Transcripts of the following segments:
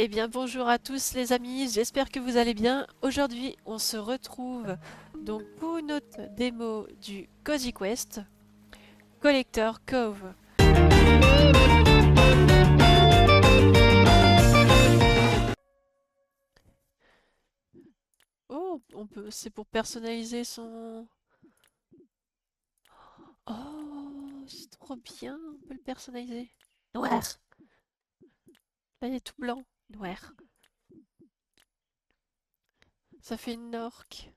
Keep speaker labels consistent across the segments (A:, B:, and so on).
A: Eh bien bonjour à tous les amis, j'espère que vous allez bien. Aujourd'hui on se retrouve donc pour une autre démo du Cozy Quest, Collector Cove. Oh, c'est pour personnaliser son... Oh, c'est trop bien, on peut le personnaliser. Noir. Là il est tout blanc, noir. Ça fait une orque.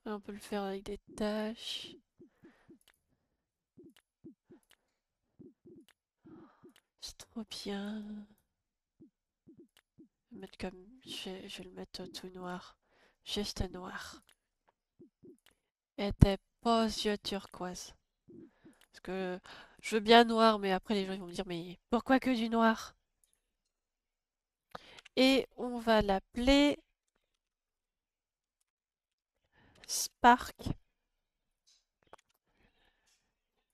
A: Là, on peut le faire avec des taches. C'est trop bien. Mettre comme... je vais le mettre tout noir. Juste noir. Et tes beaux yeux turquoise. Parce que je veux bien noir, mais après les gens ils vont me dire, mais pourquoi que du noir? Et on va l'appeler Spark.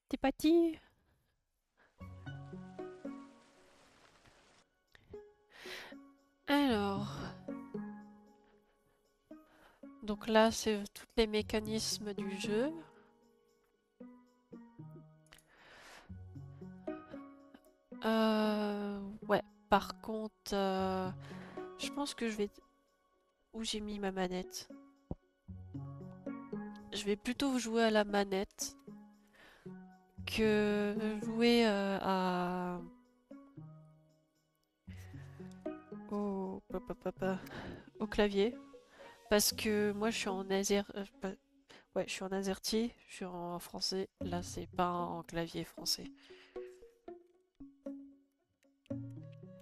A: T'es parti? Alors, donc là c'est tous les mécanismes du jeu. Ouais, par contre, je pense que je vais... Où j'ai mis ma manette? Je vais plutôt jouer à la manette que jouer au... au clavier. Parce que moi je suis en ouais, je suis en AZERTY, je suis en français. Là c'est pas en clavier français.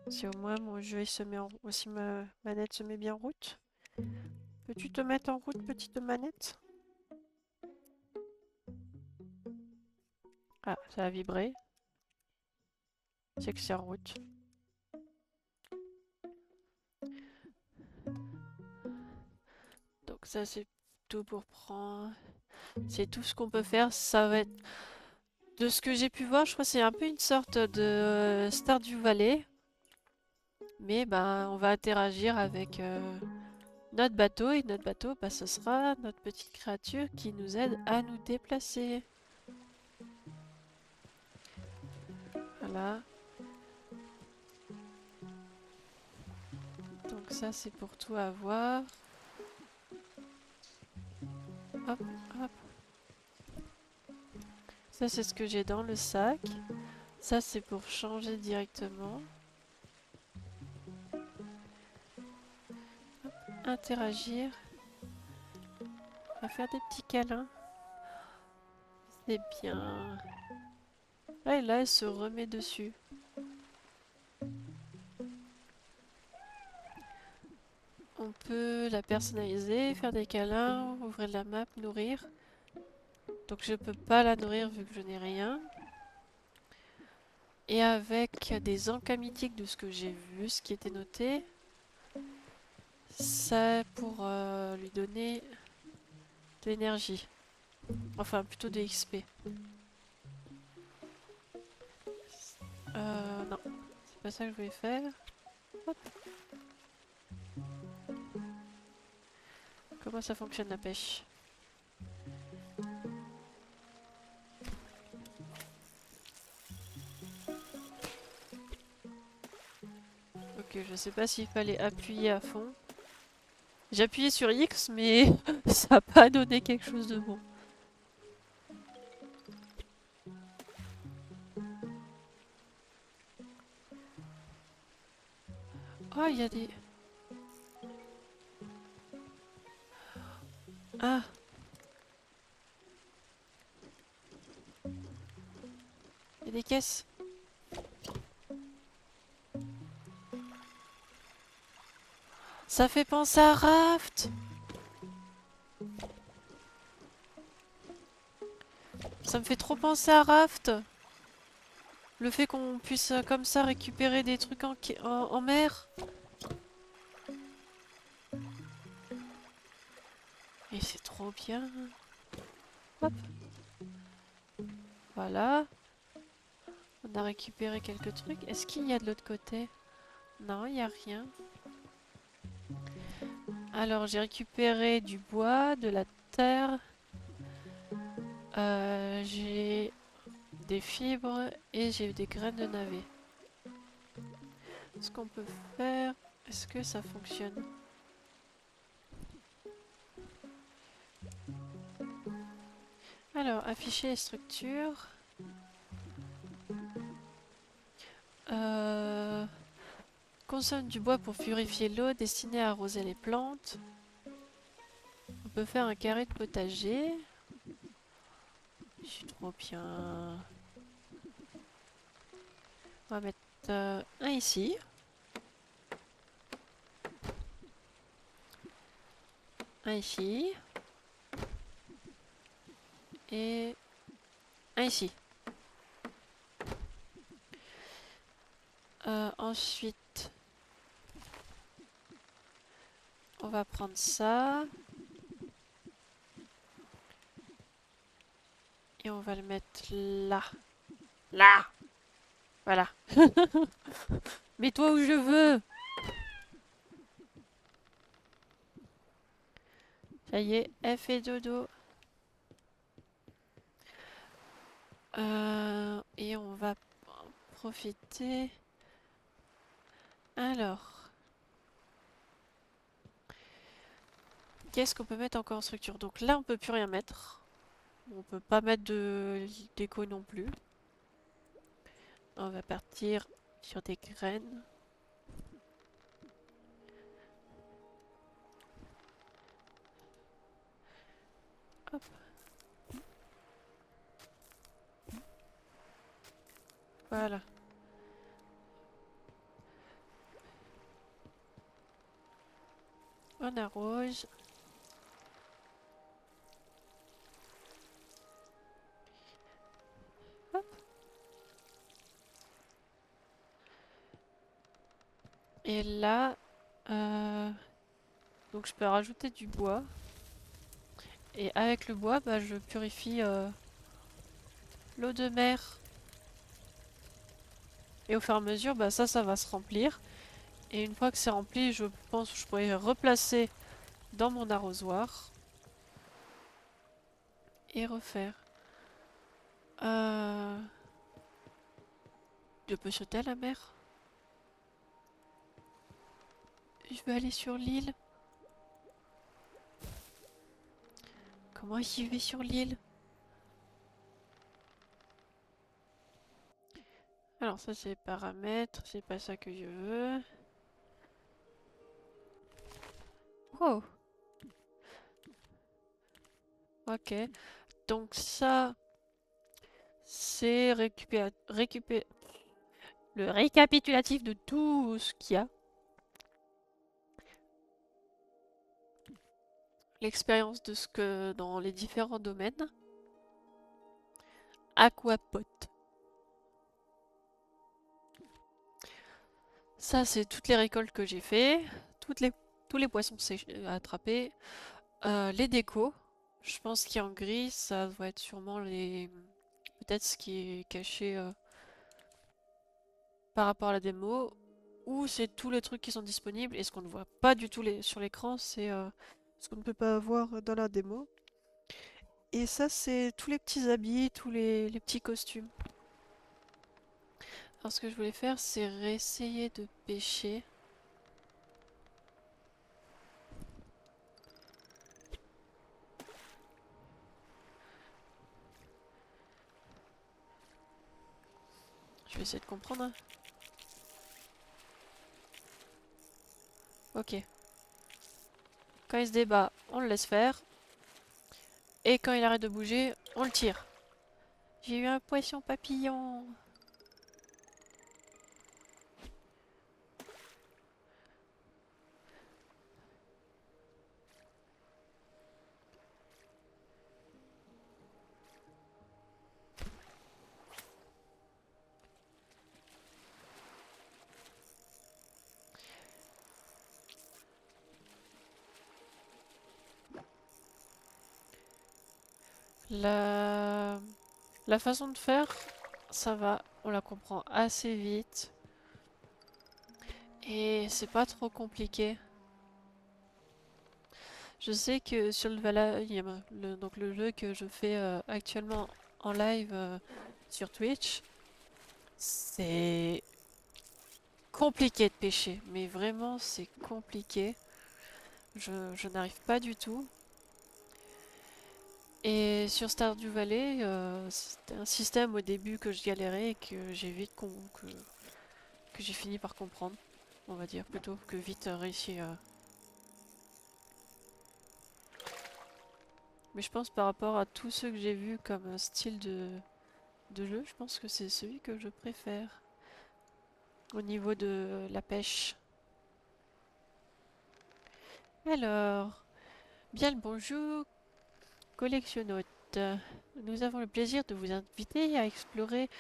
A: Si au moins mon jeu il se met en... aussi ma manette se met bien en route. Peux-tu te mettre en route, petite manette? Ah, ça a vibré. C'est que c'est en route. Donc ça c'est tout pour prendre. C'est tout ce qu'on peut faire. Ça va être... De ce que j'ai pu voir, je crois que c'est un peu une sorte de Stardew Valley. Mais ben on va interagir avec notre bateau. Et notre bateau, bah, ce sera notre petite créature qui nous aide à nous déplacer. Voilà. Donc ça c'est pour tout avoir. Hop, hop. Ça c'est ce que j'ai dans le sac. Ça c'est pour changer directement. Hop, interagir. On va faire des petits câlins. C'est bien. Là et là elle se remet dessus. On peut la personnaliser, faire des câlins, ouvrir la map, nourrir. Donc je peux pas la nourrir vu que je n'ai rien. Et avec des encas mythiques de ce que j'ai vu, ce qui était noté, c'est pour lui donner de l'énergie. Enfin, plutôt des XP. Non, c'est pas ça que je voulais faire. Hop. Comment ça fonctionne la pêche? Ok, je sais pas s'il fallait appuyer à fond. J'ai appuyé sur X, mais ça n'a pas donné quelque chose de bon. Oh, il y a des... Ah, il y a des caisses. Ça fait penser à Raft. Ça me fait trop penser à Raft. Le fait qu'on puisse comme ça récupérer des trucs en mer. Et c'est trop bien. Hop, voilà. On a récupéré quelques trucs. Est-ce qu'il y a de l'autre côté? Non, il n'y a rien. Alors, j'ai récupéré du bois, de la terre. J'ai des fibres et j'ai des graines de navet. Ce qu'on peut faire... Est-ce que ça fonctionne? Alors, afficher les structures. Consomme du bois pour purifier l'eau destinée à arroser les plantes. On peut faire un carré de potager. C'est trop bien. On va mettre un ici. Un ici. Et un ici. Ensuite, on va prendre ça. Et on va le mettre là. Là! Voilà. Mets-toi où je veux! Ça y est, elle fait dodo. Et on va en profiter. Alors, qu'est-ce qu'on peut mettre encore en structure? Donc là, on peut plus rien mettre. On peut pas mettre de déco non plus. On va partir sur des graines. Hop. Voilà. On arrose. Hop. Et là, donc je peux rajouter du bois. Et avec le bois, bah, je purifie l'eau de mer. Et au fur et à mesure, bah, ça va se remplir. Et une fois que c'est rempli, je pense que je pourrais replacer dans mon arrosoir. Et refaire. Je peux sauter à la mer? Je veux aller sur l'île. Comment j'y vais sur l'île? Alors ça c'est les paramètres, c'est pas ça que je veux. Wow. Ok. Donc ça, c'est le récapitulatif de tout ce qu'il y a. L'expérience de ce que dans les différents domaines. Aquapot. Ça c'est toutes les récoltes que j'ai fait, tous les poissons attrapés, les décos. Je pense qu'il y a en gris, ça doit être sûrement les... Peut-être ce qui est caché par rapport à la démo. Ou c'est tous les trucs qui sont disponibles. Et ce qu'on ne voit pas du tout sur l'écran, c'est ce qu'on ne peut pas voir dans la démo. Et ça, c'est tous les petits habits, tous les petits costumes. Alors ce que je voulais faire, c'est réessayer de pêcher. Je vais essayer de comprendre. Hein. Ok. Quand il se débat, on le laisse faire. Et quand il arrête de bouger, on le tire. J'ai eu un poisson papillon. La... La façon de faire, ça va, on la comprend assez vite. Et c'est pas trop compliqué. Je sais que sur le Valheim, donc le jeu que je fais actuellement en live sur Twitch, c'est compliqué de pêcher. Mais vraiment, c'est compliqué. Je n'arrive pas du tout. Et sur Stardew Valley, c'était un système au début que je galérais et que j'ai vite que j'ai fini par comprendre, on va dire, plutôt que vite réussi à... Mais je pense par rapport à tous ceux que j'ai vus comme style de jeu, je pense que c'est celui que je préfère au niveau de la pêche. Alors, bien le bonjour, collectionnaute. Nous avons le plaisir de vous inviter à explorer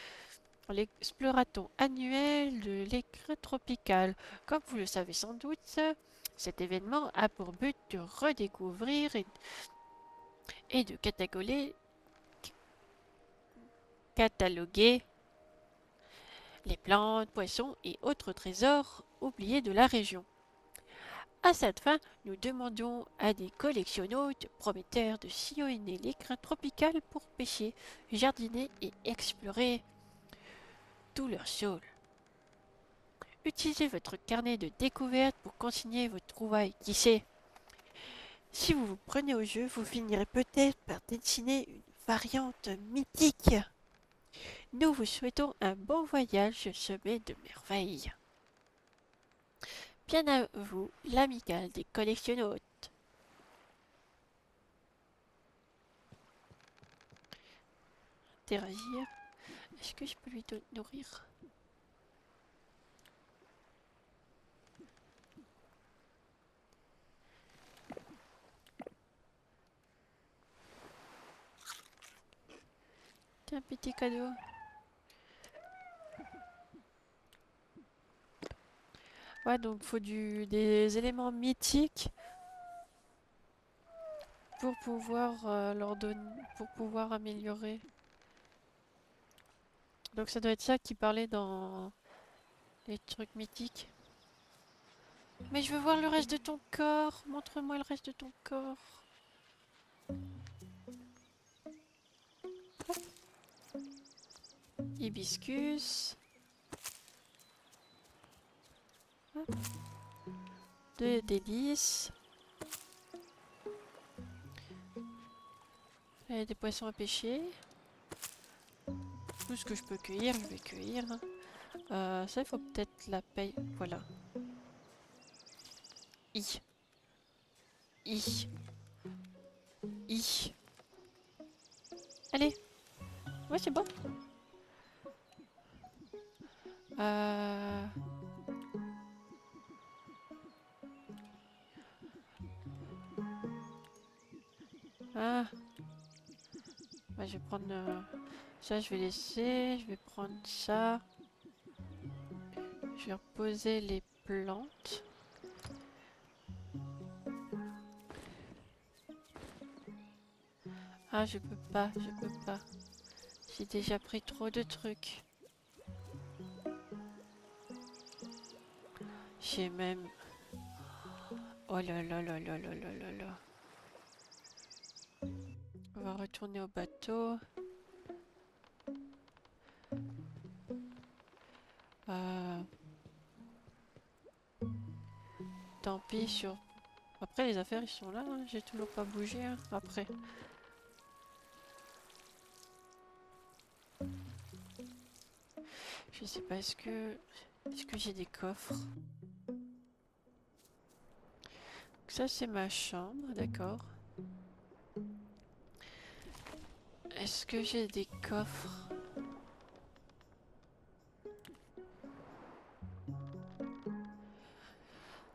A: l'exploraton annuel de l'écrin tropical. Comme vous le savez sans doute, cet événement a pour but de redécouvrir et de cataloguer les plantes, poissons et autres trésors oubliés de la région. À cette fin, nous demandons à des collectionnautes prometteurs de sillonner l'écrin tropical pour pêcher, jardiner et explorer tout leur sol. Utilisez votre carnet de découverte pour consigner vos trouvailles. Qui sait, si vous vous prenez au jeu, vous finirez peut-être par dessiner une variante mythique. Nous vous souhaitons un bon voyage semé de merveilles. Bien à vous, l'amicale des collectionnautes. Interagir. Est-ce que je peux lui nourrir? Tiens, petit cadeau. Ouais, donc faut des éléments mythiques pour pouvoir leur donner, pour pouvoir améliorer. Donc ça doit être ça qui parlait dans les trucs mythiques. Mais je veux voir le reste de ton corps. Montre-moi le reste de ton corps. Hibiscus. Hop. Deux délices. Et des poissons à pêcher. Tout ce que je peux cueillir, je vais cueillir. Ça, il faut peut-être la paye. Voilà. I. I. I. Allez. Ouais, c'est bon. Euh... Ah. Bah, je vais prendre... ça, je vais laisser. Je vais prendre ça. Je vais reposer les plantes. Ah, je peux pas. J'ai déjà pris trop de trucs. J'ai même... Oh là là là là là là là là. On va retourner au bateau. Tant pis sur... Après les affaires ils sont là, hein. J'ai toujours pas bougé hein, après. Je sais pas, est-ce que j'ai des coffres? Ça c'est ma chambre, d'accord. Est-ce que j'ai des coffres?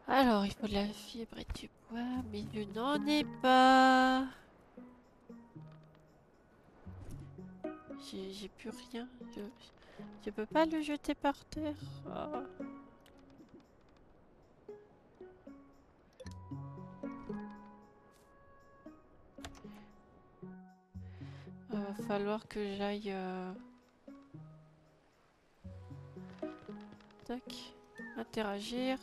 A: Alors, il faut de la fibre et du bois, mais je n'en ai pas. J'ai plus rien. Je peux pas le jeter par terre. Oh. Va falloir que j'aille... Tac. Interagir.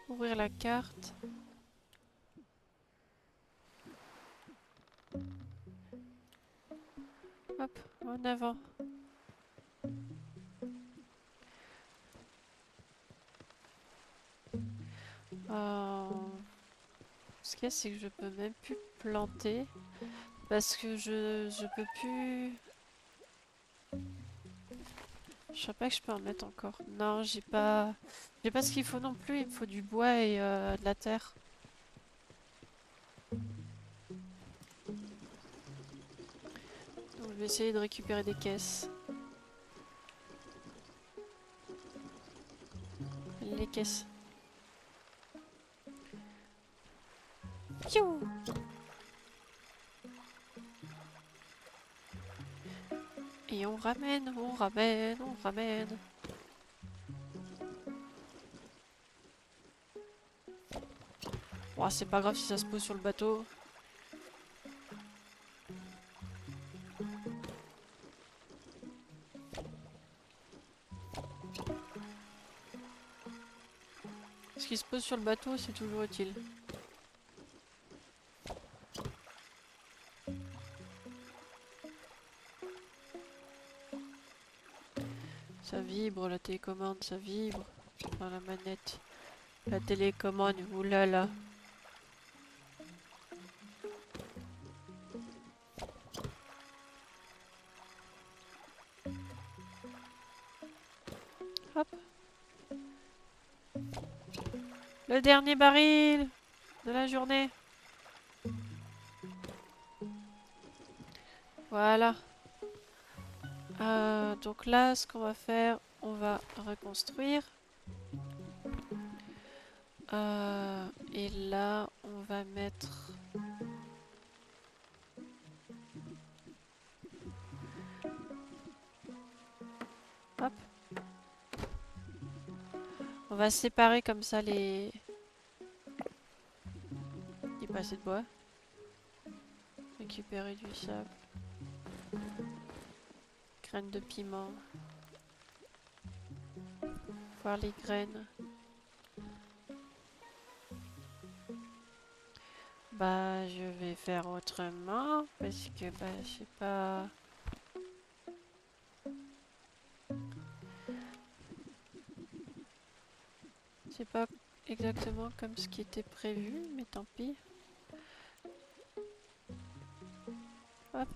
A: Ouvrir la carte. Hop, en avant. Ce qu'il y a, c'est que je peux même plus planter. Parce que je peux plus... Je sais pas que je peux en mettre encore. Non, j'ai pas... J'ai pas ce qu'il faut non plus. Il me faut du bois et de la terre. Donc je vais essayer de récupérer des caisses. Les caisses. Piou! Et on ramène, on ramène, on ramène. Oh, c'est pas grave si ça se pose sur le bateau. Ce qui se pose sur le bateau, c'est toujours utile. Ça vibre, la télécommande, ça vibre. Dans la manette. La télécommande, oulala. Hop. Le dernier baril de la journée. Voilà. Donc là, ce qu'on va faire, on va reconstruire. Et là, on va mettre... Hop. On va séparer comme ça les... Il n'y a pas assez de bois. Récupérer du sable. Graines de piment. Voir les graines. Bah, je vais faire autrement parce que bah, je sais pas. C'est pas exactement comme ce qui était prévu, mais tant pis. Hop.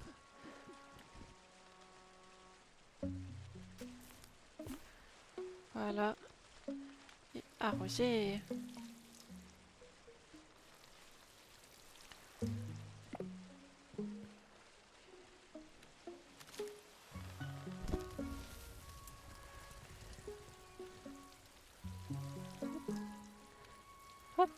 A: Voilà. Et arroser. Hop.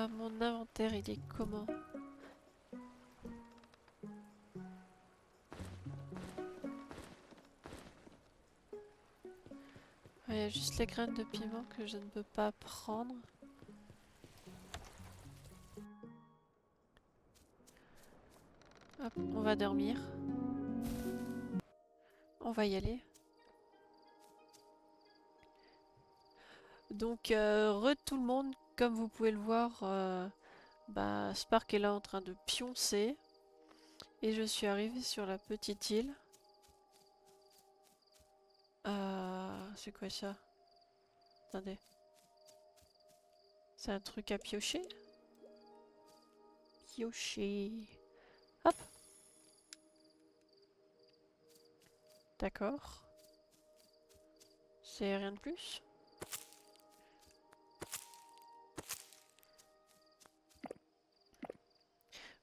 A: Mon inventaire, il est comment? Il y a juste les graines de piment que je ne peux pas prendre. Hop, on va dormir. On va y aller. Donc, tout le monde, comme vous pouvez le voir, bah, Spark est là en train de pioncer. Et je suis arrivée sur la petite île. C'est quoi ça? Attendez. C'est un truc à piocher? Piocher. Hop. D'accord. C'est rien de plus?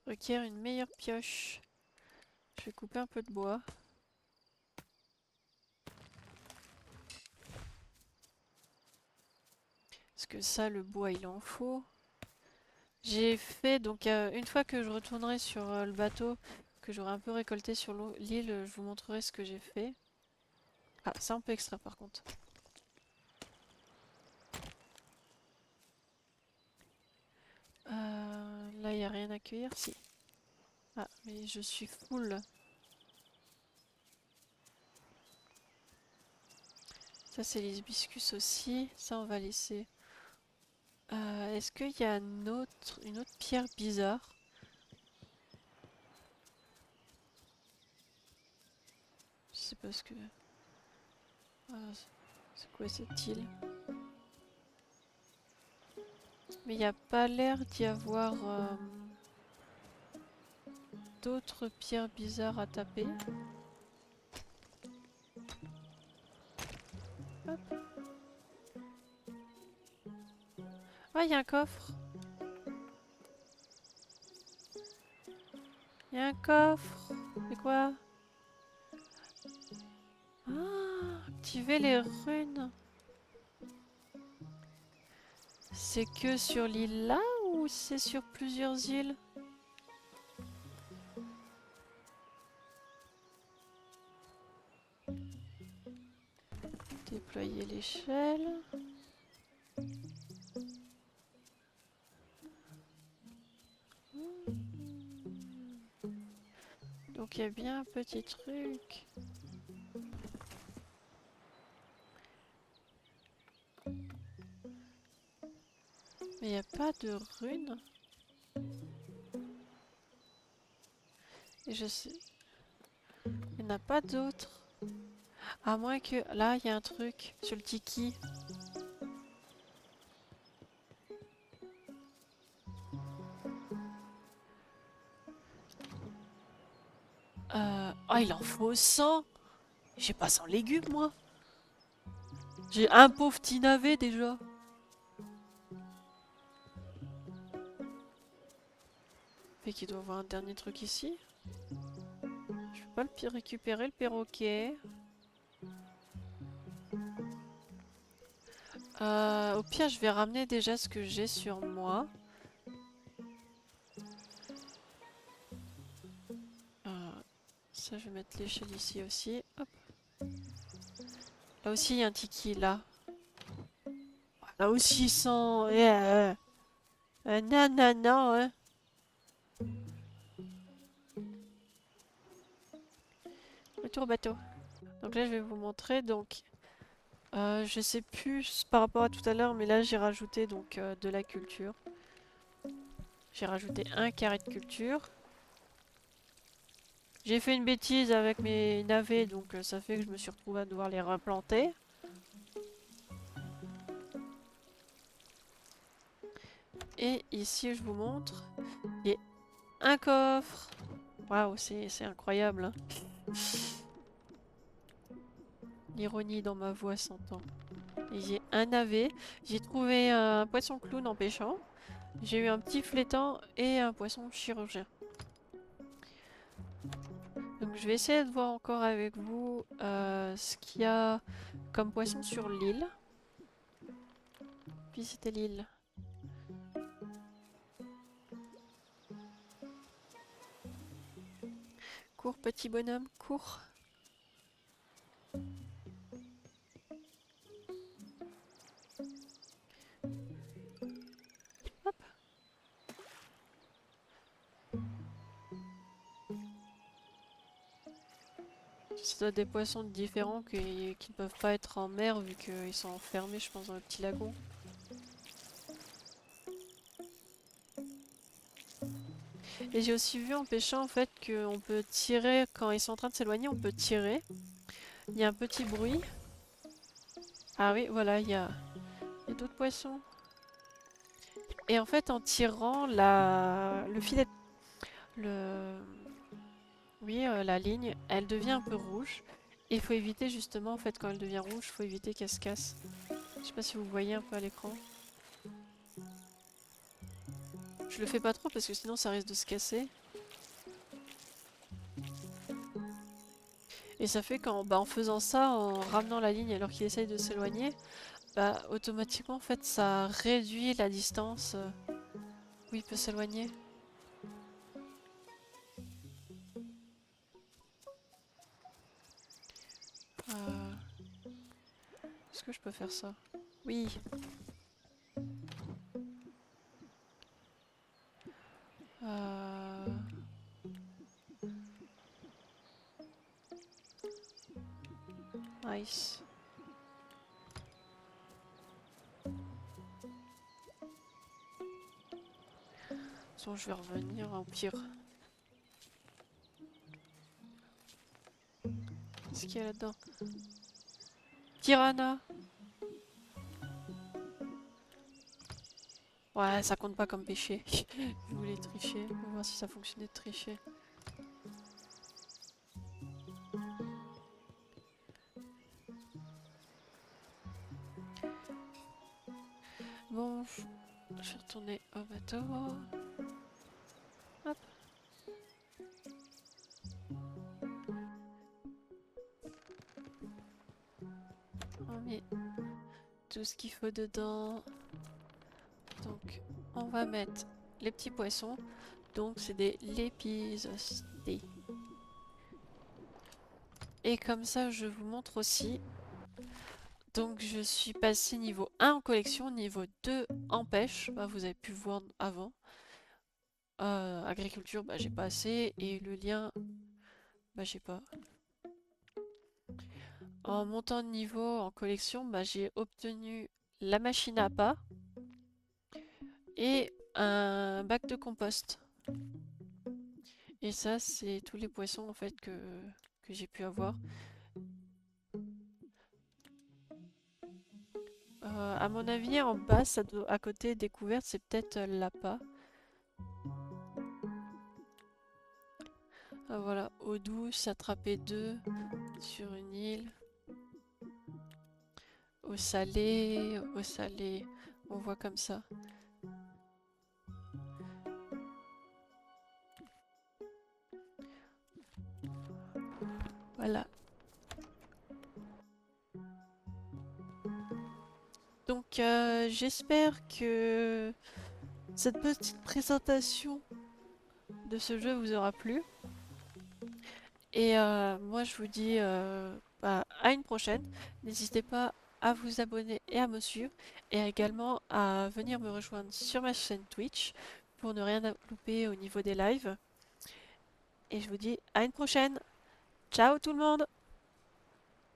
A: Requiert une meilleure pioche. Je vais couper un peu de bois. Parce que ça, le bois, il en faut. J'ai fait, donc une fois que je retournerai sur le bateau, que j'aurai un peu récolté sur l'île, je vous montrerai ce que j'ai fait. Ah, ça on peut extraire par contre. Là, il n'y a rien à cueillir, si. Ah, mais je suis full. Ça c'est l'hibiscus aussi. Ça on va laisser. Est-ce qu'il y a une autre pierre bizarre? Je sais pas ce que... Ah, c'est quoi cette île? Mais il n'y a pas l'air d'y avoir d'autres pierres bizarres à taper. Hop. Ah, il y a un coffre. Il y a un coffre. C'est quoi? Ah, activer les runes. C'est que sur l'île là ou c'est sur plusieurs îles? Déployer l'échelle. Donc il y a bien un petit truc. Mais il n'y a pas de runes. Et je sais... Il n'y en a pas d'autres. À moins que... Là, il y a un truc sur le tiki. Oh, il en faut 100. J'ai pas 100 légumes, moi. J'ai un pauvre petit navet, déjà. Fait qu'il doit y avoir un dernier truc ici. Je peux pas le récupérer, le perroquet. Au pire, je vais ramener déjà ce que j'ai sur moi. Ça, je vais mettre l'échelle ici aussi. Hop. Là aussi, il y a un tiki, là. Là aussi, sans... non, non, non, hein. Retour au bateau. Donc là, je vais vous montrer. Donc, je sais plus par rapport à tout à l'heure, mais là, j'ai rajouté donc de la culture. J'ai rajouté un carré de culture. J'ai fait une bêtise avec mes navets, donc ça fait que je me suis retrouvée à devoir les replanter. Et ici, je vous montre, il y a un coffre. Waouh, c'est incroyable, hein. L'ironie dans ma voix s'entend. Et j'ai un navet. J'ai trouvé un poisson clown en pêchant. J'ai eu un petit flétan et un poisson chirurgien. Donc je vais essayer de voir encore avec vous ce qu'il y a comme poisson sur l'île. Puis c'était l'île. Cours petit bonhomme, cours. Hop. Ça doit être des poissons différents qui ne peuvent pas être en mer vu qu'ils sont enfermés, je pense, dans le petit lagon. Et j'ai aussi vu en pêchant en fait qu'on peut tirer, quand ils sont en train de s'éloigner, on peut tirer. Il y a un petit bruit. Ah oui, voilà, il y a d'autres poissons. Et en fait, en tirant le filet, le, oui, la ligne, elle devient un peu rouge. Et il faut éviter justement, en fait, quand elle devient rouge, il faut éviter qu'elle se casse. Je sais pas si vous voyez un peu à l'écran. Je le fais pas trop parce que sinon ça risque de se casser. Et ça fait qu'en en faisant ça, en ramenant la ligne alors qu'il essaye de s'éloigner, bah automatiquement en fait ça réduit la distance où il peut s'éloigner. Est-ce que je peux faire ça? Oui. Nice. façon, je vais revenir au pire. Qu'est-ce qu'il y a là-dedans? Piranha! Ouais, ça compte pas comme péché. Je voulais tricher. On va voir si ça fonctionnait de tricher. Bon, je vais retourner au bateau. Hop. On met tout ce qu'il faut dedans. Donc, on va mettre les petits poissons. Donc, c'est des lépisostés. Et comme ça, je vous montre aussi. Donc, je suis passé niveau 1 en collection, niveau 2 en pêche. Bah, vous avez pu voir avant. Agriculture, bah, j'ai pas assez. Et le lien, bah, j'ai pas. En montant de niveau en collection, bah, j'ai obtenu la machine à pas et un bac de compost. Et ça, c'est tous les poissons en fait que j'ai pu avoir. À mon avis, en bas, à côté découverte, c'est peut-être l'appât. Ah, voilà, eau douce, attraper 2 sur une île. Eau salée, on voit comme ça. Voilà. Donc, j'espère que cette petite présentation de ce jeu vous aura plu. Et moi, je vous dis bah, à une prochaine. N'hésitez pas à vous abonner et à me suivre. Et également à venir me rejoindre sur ma chaîne Twitch pour ne rien louper au niveau des lives. Et je vous dis à une prochaine. Ciao tout le monde!